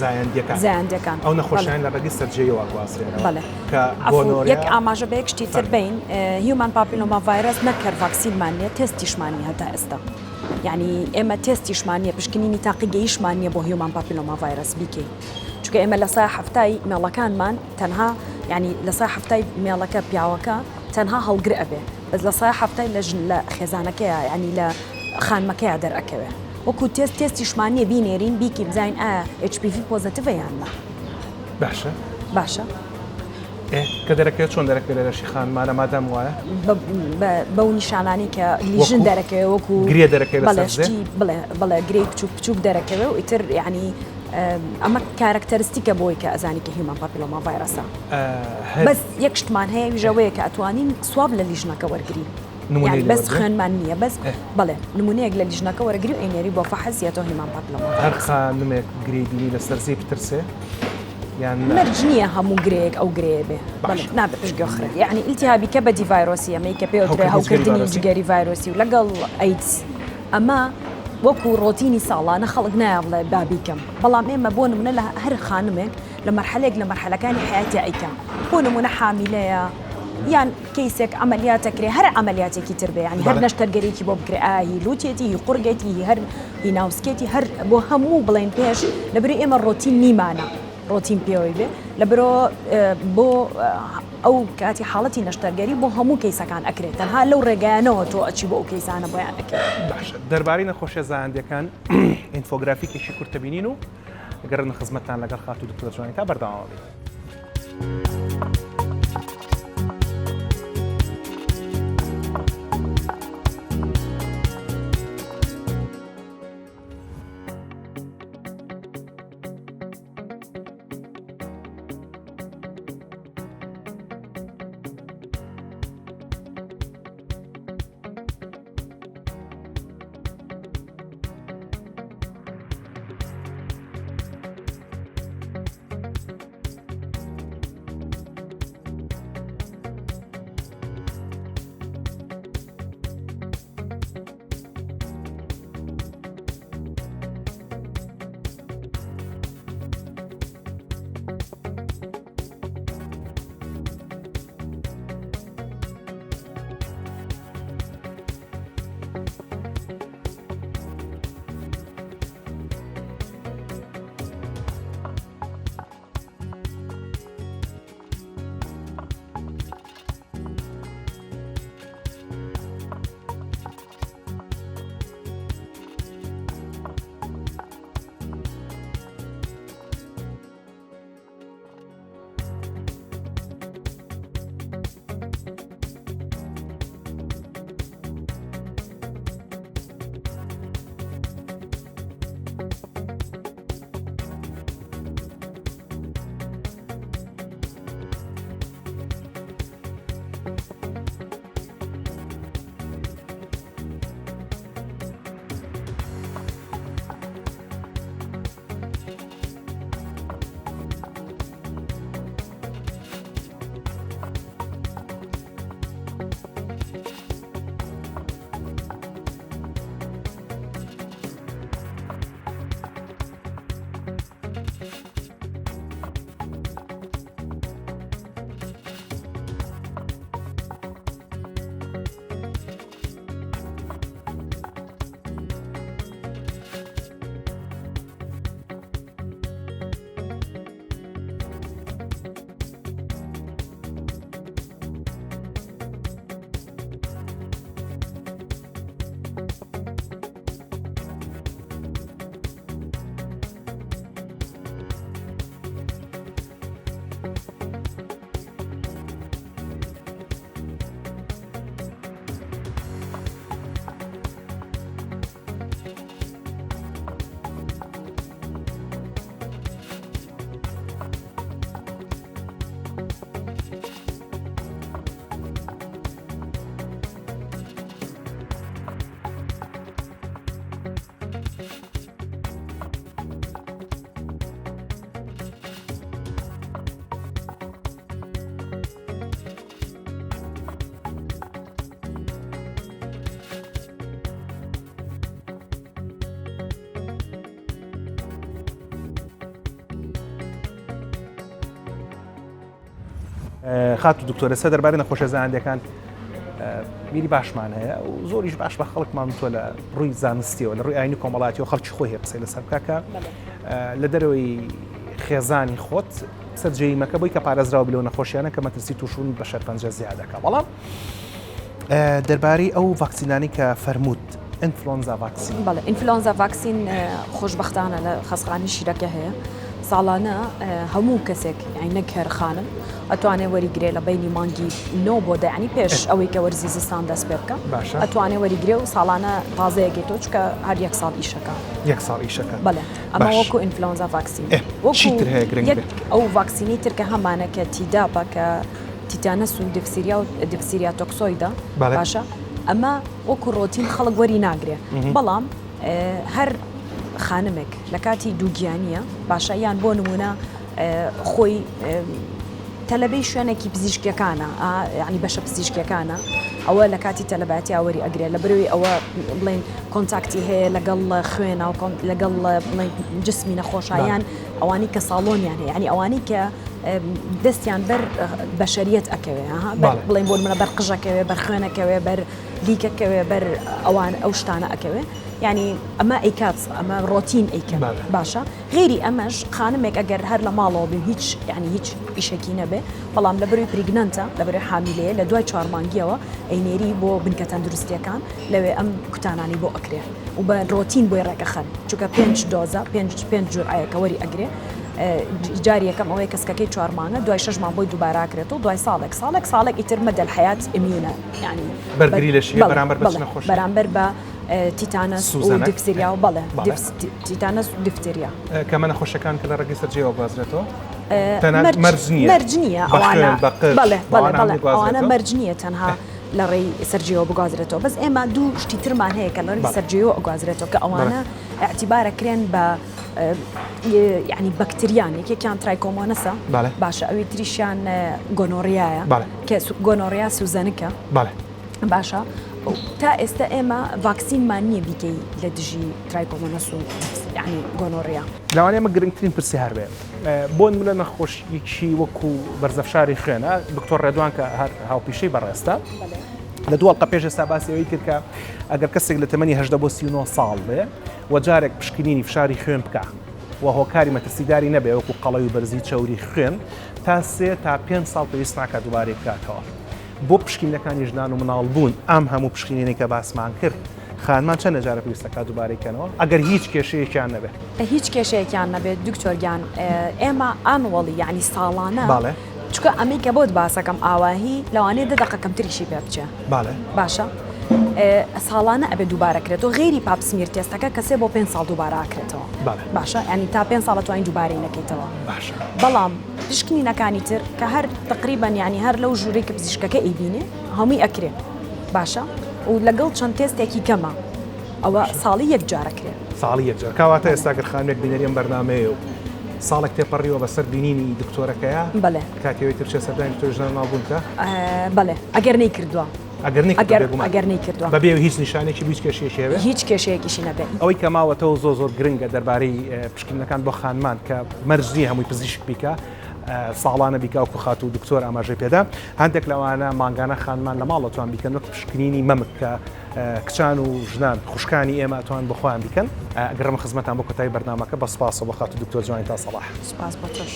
زایەندەکان ئەو نەخۆشیان لە ڕێگەی سەرجەییەوە گوازرێنەوە کە یەک ئاماژە بە یەکشتی تر بین هیومن پاپیلۆما ڤایرۆس نەکرد ڤاکسینمان نیە تێستیشمان نیە هەتا ئێستا یعنی ئێمە تێستیشمان نیە پشکنینی تاقیگەیشمان نیە بۆ هیومن پاپیلۆما ڤایرۆس بیکەین چونکە ئێمە لە سای هەفتای مێڵەکانمان تەنها ینی لە سای هەفتای مێڵەکە پیاوەکە تەنها هەڵگر ئەبێ بەس لە سای هەفتای لە خێزانەکەیە ینی لە خانمەکەیە دەرئەکەوێ وەکو تێستیشمانیە بینێرین بیکی بزین HPV پۆزتیڤە یاننا. باشە کە دەرەکەوێت چۆن دەرەکەوێت لە لەشی خانمانە مادام وایە بەو نیشانانی کە لیژن دەرەکەوێت وەکو گرێ دەرەکەوێت بەڵێ گرەی بچووک دەرەکەوێت و ئیتر ینی ئەمە کارکتەرستیکە بۆی کە ئەزانی کە هیومن پاپیلۆما ڤایرۆسە بەس یەک شتمان هەیە ویژەوەیە کە ئەتوانین سواب لە لیژنەکە وەرگین بەس خوێنمان نییە بەس بڵێ نمونەیەک لە لیژنەکە وەرگری و ئەینێری بۆ فەحەزیەتەوە هیومن پاپیلۆما هەر خانمێک گرێبینی لەسەر زێ بترسێ یان مەرج نییە هەموو گرێک ئەو گرێ بێ نابێت پشتگوێخرێ یعنی ئیلتیهابی کەبەدی ڤایرۆسی ئەمەی کە پێوترێ هەوکردنی جگەری ڤایرۆسی و لەگەڵ ئەیدز ئەمە وەکو ڕۆتینی ساڵانە خەڵک نایە بڵێ بابیکەم بەڵام ئێمە بۆ نمونە لە هەر خانمێک لە مەرحەلێک لە مەرحەلەکانی حیاتی ئەیکا بۆ نمونە حامیلەیە یان کەیسێک ئەمەلیاتەکرێ هەر ئەمەلیاتێکی تر بێ ینی هەر نەشتەرگەرێکی بۆ بکرێ هی لوتێتی هی قورگێتی هەر هی ناوسکێتی هەر بۆ هەموو بڵێن پێش لەبرێ ئێمە ڕۆتین نیمانە ڕۆتین پێوەی بێ لە برۆ بۆ ئەو کاتی حاڵەتی نەشتەرگەری بۆ هەموو کەیسەکان ئەکرێت تەنها لەو ڕێگەیانەوە تۆ ئەچی بۆ ئەو کەیسانە بۆیان ئەکرێت باشە دەربارەی نەخۆشیە زایندەکان ئینفۆگرافیکێکی کورتە بینین و گەڕن خزمەتتان لەگەڵ خات و دکتۆر جوانی تا بەردەوام بێت. خات و دکتۆرە سە دەربارەی نەخۆشیە زایندەکان میری باشمان هەیە و زۆریش باش بە خەڵکمان تۆ لە ڕووی زانستیەوە لە ڕووی ئاینی کۆمەڵاتیەوە خەڵکی خۆی هەیە قسەی لەسەر بکە لە دەرەوەی خێزانی خۆت سەرجەیمەکە بۆی کە پارێزراوە بلەوە نەخۆشیانە کە مەترسی تووشون بە شەرپەنجە زیادەکە بەڵام دەربارەی ئەو ڤاکسینانی کە فەرمووت ئینفلۆنزا ڤاکسین بەڵێ ئینفلۆنزا ڤاکسین خۆشبەختانە لە خەسخانی شیرەکە هەیە ساڵانە هەموو کەسێک یعنی نەک هەر خانم ئەتوانێت وەریگرێ لە بینی مانگی 9 بۆ دەیانی پێش ئەوەی کە وەرزی زستان دەست پێ بکە ئەتوانێت وەریگرێ و ساڵانە تازەیەکێتەوە چکە هەر 1 ساڵ ئیشەکە 1 ساڵ ئیشەکە بەڵێ ئەمە وەکو ئینفلۆنزا ڤاکسین چیتر هەیە گرنگ ئەو ڤاکسینی ترکە هەمانە کە تیداپە کە تیتانەس و دیفسیریا تۆکسۆیدا باشە ئەمە وەکو ڕۆتین خەڵک وەری ناگرێ بەڵام هەر خانمێک لە کاتی دووگیانیە باشە یان بۆ نمونە خۆی تەلەبەی شوێنێکی پزیشکیەکانە ینی بەشە پزیشکیەکانە ئەوە لە کاتی تەلەباتی ئاوەری ئەگرێت لە بروی ئەوە بڵێن کۆنتاکتی هەیە لەگەڵ خوێنە و لەگەڵ جسمی نەخۆشایان ئەوانی کە ساڵۆنیان هەیە ینی ئەوانی کە دەستیان بەر بەشەریەت ئەکەوێ بڵێن بۆ منە بەر قژەکەوێ بەر خوێنەکەوێ بەر لیکەکەوێ بەر ئەوان ئەو شتانە ئەکەوێ ینی ئەمە ئەیکات ئەمە ڕۆتین ئەیکە باشە غێری ئەمەش خانمێک ئەگەر هەر لە ماڵەوە بێ هیچ ینی هیچ ئیشەکی نەبێ بەڵام لە بەروی پریگنەنتە لە بەروی حامیلەیە لە دوای 4 مانگیەوە ئەینێری بۆ بنکە تەندروستیەکان لەوێ ئەم کوتانانی بۆ ئەکرێ و بە ڕۆتین بۆی ڕێگەخەن چونکە 5 دۆزە 5 جورعەیەکە وەری ئەگرێ جاری یەکەم ئەوەیە کەسکەکەی 4 مانگە دوای 6 مان بۆی دووباراکرێتەوە دوای ساڵێک ئیتر مەدەل حیات ئیمیونە ینی بەرگری لە شیە بەرامبەر بە نەخۆش بەرامبەر بە تیتانەس و دیفسیریا و بەڵێ تیتانەس و دیفتریا کەمە نەخۆشەکان کە لە ڕێگەی سەرجێەوە بازرێتەوە مەرج نییە ئەوانە مەرج نییە تەنها لە ڕێی سەرجیەوە بگازرێتەوە بەس ئێمە دوو شتی ترمان هەیە کە لە ڕێی سەرجیەوە ئەگازرێتەوە کە ئەوانە اعتیبارەکرێن بە ینی بەکتریان یەکێکیان ترایکۆمۆنەسە باشە ئەوی تریشیان گۆنۆڕیایە کە گۆنۆڕیا سوزەنکە باشە تا ئێستا ئێمە ڤاکسینمان نییە بیکەی لە دژی ترایکۆمۆنەس و ینی گۆنۆڕیا لەوانەیە ئەمە گرنگترین پرسی هەر بێ بۆ نمونە نەخۆشیەکی وەکو بەرزەفشاری خوێنە دکتۆر ڕێدوان کە هەر هاوپیشەی بەڕێستە لە دووەڵقە پێش ئێستا باسی ئەوەی کرد کە ئەگەر کەسێک لە تەمەنی 18 بۆ 39 ساڵ بێ و جارێک پشکنینی فشاری خوێن بکە و هۆکاری مەترسیداری نەبێ وەکو قەڵەوی بەرزی چەوری خوێن تا 3 تا 5 ساڵ پێویست ناکات دووبارەی بکاتەوە بۆ پشکینەکانی ژنان و مناڵبوون ئەم هەموو پشکینێکی کە باسمان کرد خانمان چەند جارە پێویستەکە دووبارەیکەنەوە ئەگەر هیچ کێشەیەکیان نەبێت هیچ کێشەیەکیان نەبێت دکتۆرگیان ئێمە ئانوەڵی ینی ساڵانە چکە ئەمریکا بۆت باسەکەم ئاواهی لەوانەیە 10 دقەکەم تریشی پێ بچێ باشە ساڵانە ئەبێ دووبارەکرێتەوە غێری پاپسمیر تێستەکە کەسێ بۆ 5 ساڵ دووبارەکرێتەوە باشە ینی تا 5 ساڵە توانین دووبارەی نەکەیتەوە بەڵام پشکنینەکانی تر کە هەر تقریبان ینی هەر لەو ژوورەی کە پزیشکەکە ئەیبینێ هەمووی ئەکرێ باشە و لەگەڵ چەند تێستێکی کەمە ئەوە ساڵی یەک جارەکرێت ساڵی یەک جار کەواتە ئێستا گەر خانمێک بینەریەم بەرنامەیە و ساڵێک تێپەڕیەوە بەسەر بینینی دکتۆرەکەیە بەڵێ کاتێوەی تر چێ سەردانی دکتۆر ژنان ناڵبوونکە بەڵێ ئەگەر نەیکردووە ئەگەر نەیکردووە بەبێ هیچ نیشانێکی هیچ کێشەیەکی هەبێت هیچ کێشەیەکیشی نەبێت ئەوەی کە ماوەتەوە زۆر گرنگە دەربارەی پشکنەکان بۆ خانمان کە مەرجنی هەمووی پزیشک بیکە ساڵانە بیکە و خات و دکتۆر ئاماژەی پێدا هەندێک لەوانە مانگانە خانمان لە ماڵەتوان بیکەن وەک پشکنینی مەمک کە کچان و ژنان خوشکانی ئێمە ئەتوان بخۆیان بیکەن ئەگەڕمە خزمەتان بۆ کۆتایی بەرنامەکە بە سپاسەوە بە خات و دکتۆر جوانی تا سەڵاح سپاس بۆ تۆش.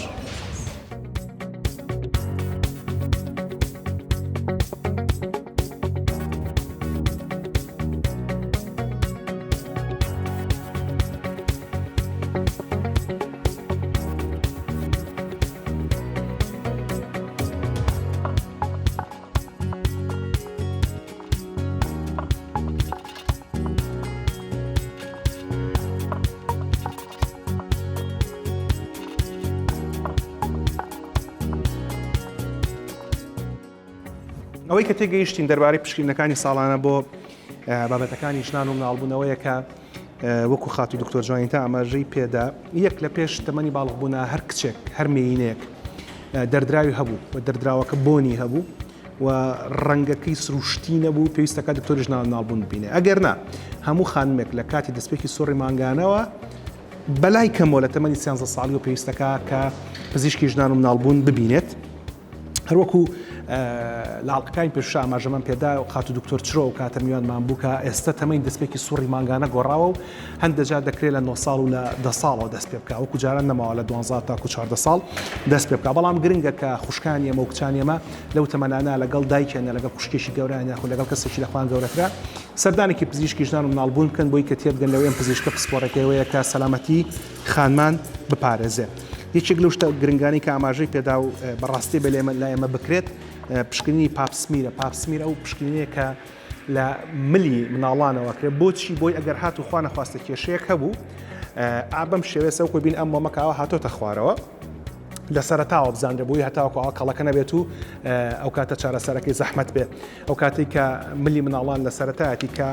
ئەوەی کە تێگەیشتین دەربارەی پشکنینەکانی ساڵانە بۆ بابەتەکانی ژنان و مناڵبوونەوەیە کە وەکو خات و دکتۆر جوانی تا ئاماژەی پێدا یەک لە پێش تەمەنی باڵغبوونا هەر کچێک هەر مێینەیەک دەردراوی هەبوو و دەردراوەکە بۆنی هەبوو و ڕەنگەکەی سروشتی نەبوو پێویستەکە دکتۆری ژنان و مناڵبوون ببینێ ئەگەر نا هەموو خانمێک لە کاتی دەستپێکی سۆڕی مانگانەوە بەلای کەمەوە لە تەمەنی 13 ساڵی و پێویستەکە کە پزیشکی ژنان و مناڵبوون ببینێت هەروەکو لاڵقەکانی پێش ئاماژەمان پێدا و خات و دکتۆر چرۆ و کاتە میوانمان بوو کە ئێستا تەمەین دەستپێکی سوڕی مانگانە گۆڕاوە و هەندێک جار دەکرێت لە 9 ساڵ و لە 10 ساڵەوە دەست پێ بکە وەکو جاران نەماوە لە 12 تا 14 ساڵ دەست پێ بکە بەڵام گرنگە کە خوشکانی ئێمە و کچانی ئێمە لەو تەمەنانە لەگەڵ دایکیانە لەگەڵ خوشکێکی گەورەیان یاخود لەگەڵ کەسێکی لەخوان گەورەترە سەردانێکی پزیشکی ژنان و مناڵبوون بکەن بۆی کە تێبگەن لەوەی ئەم پزیشکە پسپۆڕەکەیەوەیە کە سەلامەتی خانمان بپارێزێ یەکێک لەو شتە گرنگانی کە ئاماژەی پێدا و بەڕاستی بە لای ئێمە بکرێت پشکنینی پاپسمیرە. پاپسمیر ئەو پشکنینەیە کە لە ملی مناڵانەوە کرێت. بۆچی؟ بۆی ئەگەر هات و خوا نەخواستە کێشەیەک هەبوو ئابەم شێوێ سەوکۆ بین ئەم مۆمەکەوە هاتۆتە خوارەوە لە سەرەتاوە بزانرە بۆی هەتاوەکو ئەوە کەڵەکە نەبێت و ئەو کاتە چارەسەرەکەی زەحمەت بێت. ئەو کاتی کە ملی مناڵان لە سەرەتایەتی کە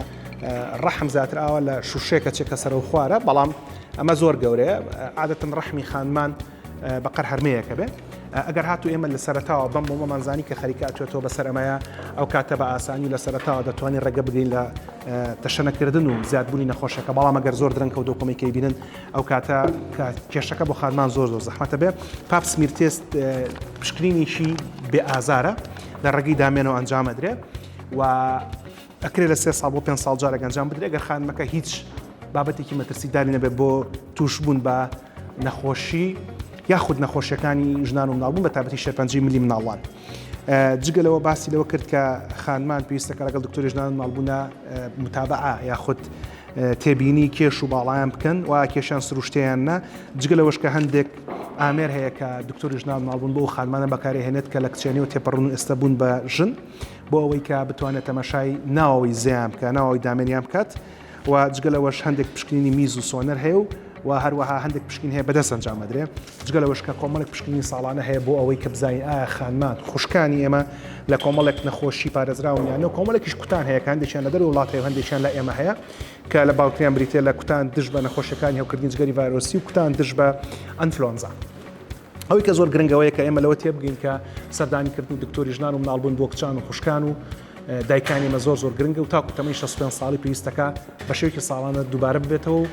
ڕەحم زیاتر ئاوە لە شوشەیەکە چێکە سەر و خوارە، بەڵام ئەمە زۆر گەورەیە. عادەتەن ڕەحمی خانمان بەقەر هەرمەیەکە بێ. ئەگەر هاتو ئێمە لە سەرەتاوە بەم بۆمەمانزانی کە خەریکە ئەچێتەوە بەسەر ئەمەیە، ئەو کاتە بە ئاسانی لە سەرەتاوە دەتوانین ڕێگە بگەین لە تەشەنەکردن و زیادبوونی نەخۆشەکە. بەڵام ئەگەر زۆر درەنگ و دۆکۆمیکەی بینن ئەو کاتە کێشەکە بۆ خانمان زۆر زەحمەتە بێ. پاپسمیر تێست پشکنینیشی بێ ئازارە لە ڕێگەی دامێنەوە ئەنجام ئەدرێ و ئەکرێت لە 3 ساڵ بۆ 5 ساڵ جارێک ئەنجام بدرێت. ئەگەر خانمەکە هیچ بابەتێکی مەترسیداری نەبێت بۆ تووشبوون بە نەخۆشی یاخود نەخۆشیەکانی ژنان و مناڵبوون بە تایبەتی شێرپەنجەی ملی مناڵان. جگەلەوە باسی لەوە کرد کە خانمان پێویستەکە لەگەڵ دکتۆری ژنان و مناڵبوونە متابعە یاخود تێبینی کێش و باڵایان بکەن و کێشیان سروشتیان نە. جگەلەوەش کە هەندێک ئامێر هەیە کە دکتۆری ژنان و مناڵبوون بۆ خانمانە بەکارهێنێت کە لە کچێنی و تێپەڕون و ئێستا بوون بە ژن بۆ ئەوەی کە بتوانێت تەماشای ناوەوەی زیان بکە، ناوەوەی دامێنیان بکات. و جگەلەوەش هەندێک پشکنینی میز و سۆنەر هەیە و هەروەها هەندێک پشکین هەیە بەدەست ئەنجام ئەدرێ. جگەلەوەش کە کۆمەڵێک پشکنی ساڵانە هەیە بۆ ئەوەی کە بزانین ئایا خانمان خوشکانی ئێمە لە کۆمەڵێک نەخۆشی پارێزراونیانە و کۆمەڵێکیش کوتان هەیە کە هەندێکیان لە دەرەوە وڵات هەیە و هەندێکیان لە ئێمە هەیە کە لە باوتریان بریتێ لە کوتان دژ بە نەخۆشیەکانی هەوکردنی جگەری ڤایرۆسی و کوتان دژ بە ئەنفلۆنزا. ئەوەی کە زۆر گرنگەوەیە کە ئێمە لەوە تێبگەین کە سەردانیکردن دکتۆری ژنان و مناڵبوون بۆ کچان و خوشکان و دایکانی مە زۆر گرنگە و تاکو تەمەی 65 ساڵی پێویستەکە بە شێوەیەکی ساڵانە دووبارە ببێتەوە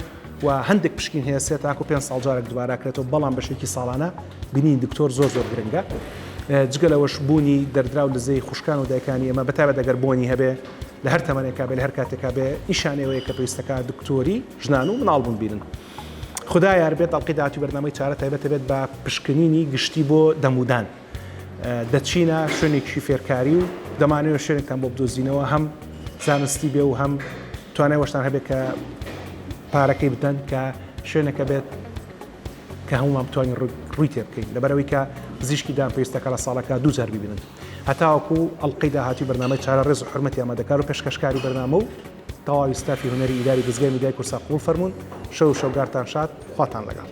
و هەندێک پشکین هەیە 3 تاکو 5 ساڵ جارێک دووبارەکرێتەوە، بەڵام بە شێوەیەکی ساڵانە بینین دکتۆر زۆر گرنگە. جگەلەوەش بوونی دەردرا و لەزەی خوشکان و دایکانی ئێمە بەتابەت ئەگەر بۆنی هەبێ لە هەر تەمەنێکا بێ لە هەر کاتێکا بێ نیشانەوەیە کە پێویستەکە دکتۆری ژنان و مناڵبوون بینن. خدا یار بێت ئەڵقەی داهاتوو بەرنامەی چارە تایبەتە بێت بە پشکنینی گشتی بۆ دەمودان. دەچینە شوێنێکی فێرکاری و دەمانەوە شوێنێکتان بۆ بدۆزینەوە هەم زانستی بێ و هەم توانای وەشتان هەبێت کە پارەکەی بدەن کە شوێنەکە بێت کە هەمومان بتوانین ڕووی تێ بکەین لەبەرەوەی کە پزیشکی دان پێویستەکە لە ساڵەکە 2 جار ببینن. هەتاوەکو ئەڵقەی داهاتوی بەرنامەی چارە ڕێز و حورمەتی ئامادەکار و پێشکەشکاری بەرنامە و تەواوی ستافی هونەری ئیداری گزگای میدیای کورسا قبول فەرموون. شەو شەوگارتان شاد، خواتان لەگەڵ.